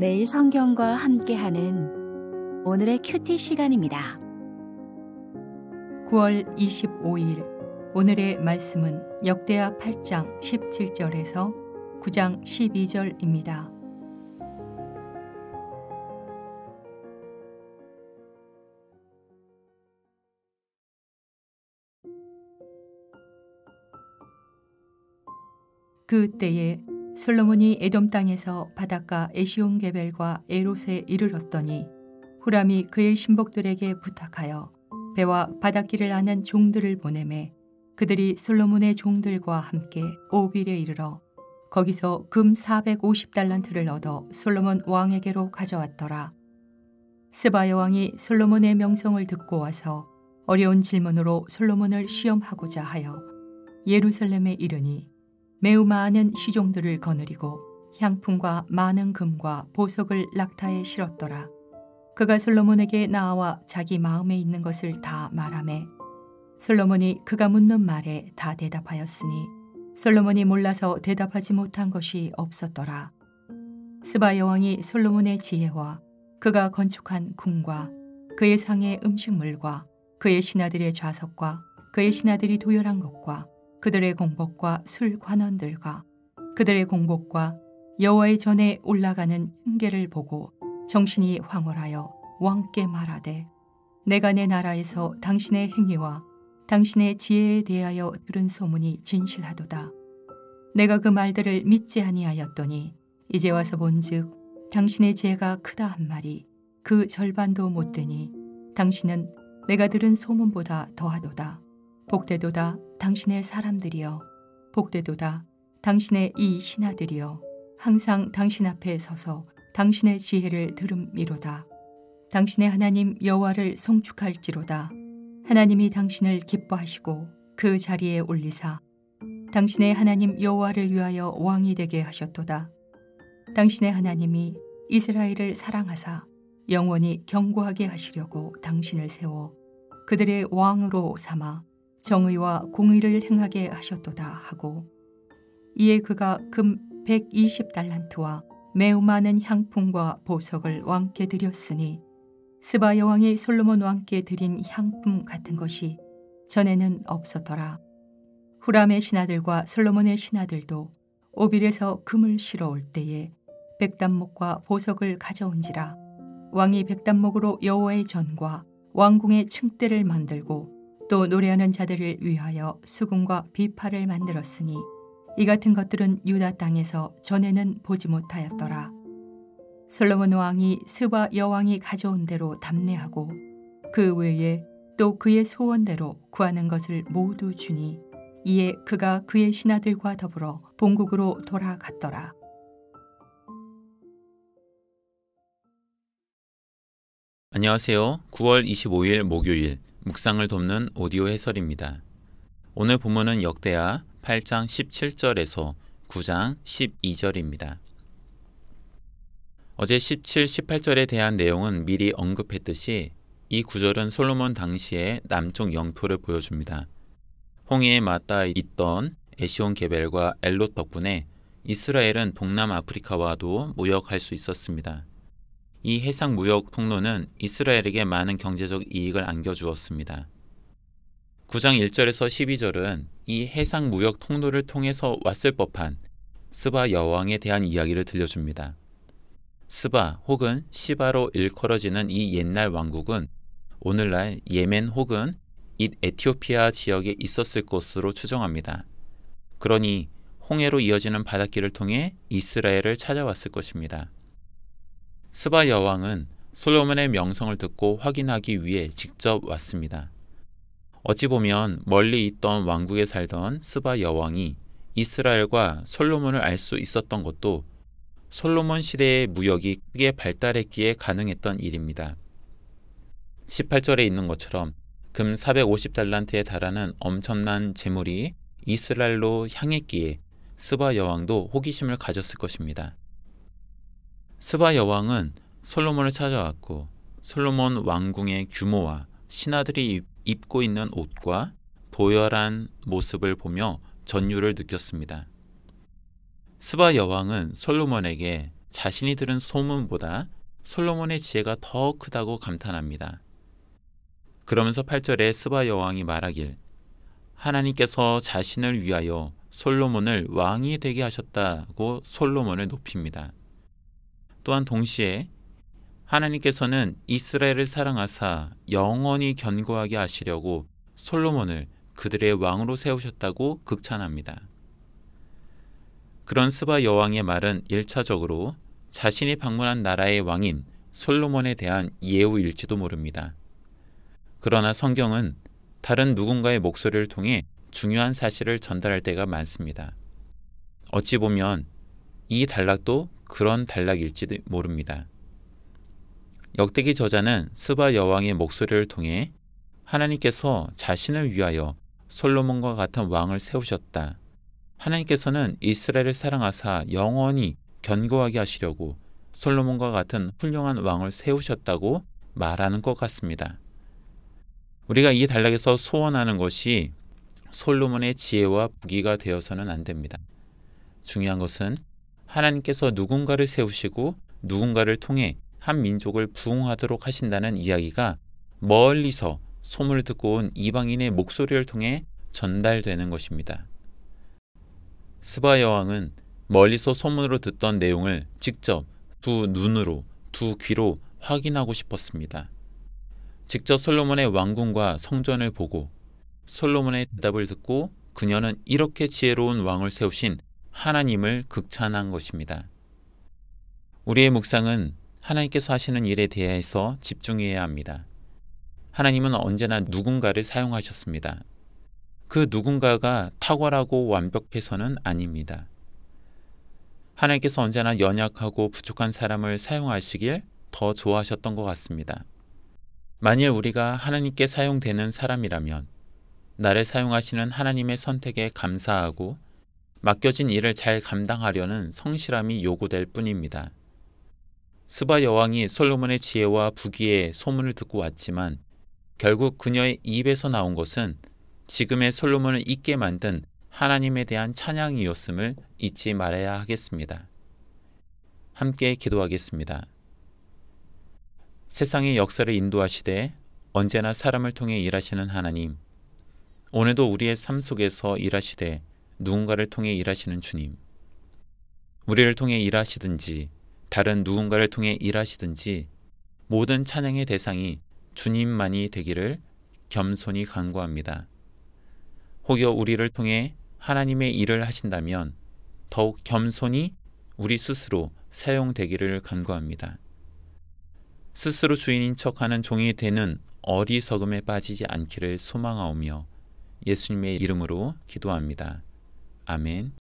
매일 성경과 함께하는 오늘의 큐티 시간입니다. 9월 25일 오늘의 말씀은 역대하 8장 17절에서 9장 12절입니다. 그 때에 솔로몬이 에돔 땅에서 바닷가 에시온게벨과 에롯에 이르렀더니 후람이 그의 신복들에게 부탁하여 배와 바닷길을 아는 종들을 보내매 그들이 솔로몬의 종들과 함께 오빌에 이르러 거기서 금 450달란트를 얻어 솔로몬 왕에게로 가져왔더라. 스바 여왕이 솔로몬의 명성을 듣고 와서 어려운 질문으로 솔로몬을 시험하고자 하여 예루살렘에 이르니 매우 많은 시종들을 거느리고 향품과 많은 금과 보석을 낙타에 실었더라. 그가 솔로몬에게 나와 자기 마음에 있는 것을 다 말하매 솔로몬이 그가 묻는 말에 다 대답하였으니 솔로몬이 몰라서 대답하지 못한 것이 없었더라. 스바 여왕이 솔로몬의 지혜와 그가 건축한 궁과 그의 상의 음식물과 그의 신하들의 좌석과 그의 신하들이 도열한 것과 그들의 공복과 술 관원들과 그들의 공복과 여호와의 전에 올라가는 층계를 보고 정신이 황홀하여 왕께 말하되 내가 내 나라에서 당신의 행위와 당신의 지혜에 대하여 들은 소문이 진실하도다. 내가 그 말들을 믿지 아니하였더니 이제 와서 본즉 당신의 지혜가 크다 한 말이 그 절반도 못 되니 당신은 내가 들은 소문보다 더하도다. 복되도다 당신의 사람들이여, 복되도다 당신의 이 신하들이여, 항상 당신 앞에 서서 당신의 지혜를 들음이로다. 당신의 하나님 여호와를 송축할지로다. 하나님이 당신을 기뻐하시고 그 자리에 올리사 당신의 하나님 여호와를 위하여 왕이 되게 하셨도다. 당신의 하나님이 이스라엘을 사랑하사 영원히 견고하게 하시려고 당신을 세워 그들의 왕으로 삼아 정의와 공의를 행하게 하셨도다 하고 이에 그가 금 120달란트와 매우 많은 향품과 보석을 왕께 드렸으니 스바 여왕이 솔로몬 왕께 드린 향품 같은 것이 전에는 없었더라. 후람의 신하들과 솔로몬의 신하들도 오빌에서 금을 실어 올 때에 백단목과 보석을 가져온지라. 왕이 백단목으로 여호와의 전과 왕궁의 층대를 만들고 또 노래하는 자들을 위하여 수금과 비파를 만들었으니 이 같은 것들은 유다 땅에서 전에는 보지 못하였더라. 솔로몬 왕이 스바 여왕이 가져온 대로 답례하고 그 외에 또 그의 소원대로 구하는 것을 모두 주니 이에 그가 그의 신하들과 더불어 본국으로 돌아갔더라. 안녕하세요. 9월 25일 목요일 묵상을 돕는 오디오 해설입니다. 오늘 본문은 역대하 8장 17절에서 9장 12절입니다. 어제 17, 18절에 대한 내용은 미리 언급했듯이 이 구절은 솔로몬 당시의 남쪽 영토를 보여줍니다. 홍해에 맞닿아 있던 에시온게벨과 엘롯 덕분에 이스라엘은 동남아프리카와도 무역할 수 있었습니다. 이 해상 무역 통로는 이스라엘에게 많은 경제적 이익을 안겨주었습니다. 9장 1절에서 12절은 이 해상 무역 통로를 통해서 왔을 법한 스바 여왕에 대한 이야기를 들려줍니다. 스바 혹은 시바로 일컬어지는 이 옛날 왕국은 오늘날 예멘 혹은 에티오피아 지역에 있었을 것으로 추정합니다. 그러니 홍해로 이어지는 바닷길을 통해 이스라엘을 찾아왔을 것입니다. 스바 여왕은 솔로몬의 명성을 듣고 확인하기 위해 직접 왔습니다. 어찌 보면 멀리 있던 왕국에 살던 스바 여왕이 이스라엘과 솔로몬을 알 수 있었던 것도 솔로몬 시대의 무역이 크게 발달했기에 가능했던 일입니다. 18절에 있는 것처럼 금 450달란트에 달하는 엄청난 재물이 이스라엘로 향했기에 스바 여왕도 호기심을 가졌을 것입니다. 스바 여왕은 솔로몬을 찾아왔고 솔로몬 왕궁의 규모와 신하들이 입고 있는 옷과 도열한 모습을 보며 전율을 느꼈습니다. 스바 여왕은 솔로몬에게 자신이 들은 소문보다 솔로몬의 지혜가 더 크다고 감탄합니다. 그러면서 8절에 스바 여왕이 말하길 하나님께서 자신을 위하여 솔로몬을 왕이 되게 하셨다고 솔로몬을 높입니다. 또한 동시에 하나님께서는 이스라엘을 사랑하사 영원히 견고하게 하시려고 솔로몬을 그들의 왕으로 세우셨다고 극찬합니다. 그런 스바 여왕의 말은 1차적으로 자신이 방문한 나라의 왕인 솔로몬에 대한 예우일지도 모릅니다. 그러나 성경은 다른 누군가의 목소리를 통해 중요한 사실을 전달할 때가 많습니다. 어찌 보면 이 단락도 그런 단락일지도 모릅니다. 역대기 저자는 스바 여왕의 목소리를 통해 하나님께서 자신을 위하여 솔로몬과 같은 왕을 세우셨다. 하나님께서는 이스라엘을 사랑하사 영원히 견고하게 하시려고 솔로몬과 같은 훌륭한 왕을 세우셨다고 말하는 것 같습니다. 우리가 이 단락에서 소원하는 것이 솔로몬의 지혜와 부귀가 되어서는 안 됩니다. 중요한 것은 하나님께서 누군가를 세우시고 누군가를 통해 한 민족을 부흥하도록 하신다는 이야기가 멀리서 소문을 듣고 온 이방인의 목소리를 통해 전달되는 것입니다. 스바 여왕은 멀리서 소문으로 듣던 내용을 직접 두 눈으로, 두 귀로 확인하고 싶었습니다. 직접 솔로몬의 왕궁과 성전을 보고 솔로몬의 대답을 듣고 그녀는 이렇게 지혜로운 왕을 세우신 하나님을 극찬한 것입니다. 우리의 묵상은 하나님께서 하시는 일에 대해서 집중해야 합니다. 하나님은 언제나 누군가를 사용하셨습니다. 그 누군가가 탁월하고 완벽해서는 아닙니다. 하나님께서 언제나 연약하고 부족한 사람을 사용하시길 더 좋아하셨던 것 같습니다. 만일 우리가 하나님께 사용되는 사람이라면 나를 사용하시는 하나님의 선택에 감사하고 맡겨진 일을 잘 감당하려는 성실함이 요구될 뿐입니다. 스바 여왕이 솔로몬의 지혜와 부귀의 소문을 듣고 왔지만 결국 그녀의 입에서 나온 것은 지금의 솔로몬을 있게 만든 하나님에 대한 찬양이었음을 잊지 말아야 하겠습니다. 함께 기도하겠습니다. 세상의 역사를 인도하시되 언제나 사람을 통해 일하시는 하나님, 오늘도 우리의 삶 속에서 일하시되 누군가를 통해 일하시는 주님, 우리를 통해 일하시든지 다른 누군가를 통해 일하시든지 모든 찬양의 대상이 주님만이 되기를 겸손히 간구합니다. 혹여 우리를 통해 하나님의 일을 하신다면 더욱 겸손히 우리 스스로 사용되기를 간구합니다. 스스로 주인인 척하는 종이 되는 어리석음에 빠지지 않기를 소망하오며 예수님의 이름으로 기도합니다. 아멘.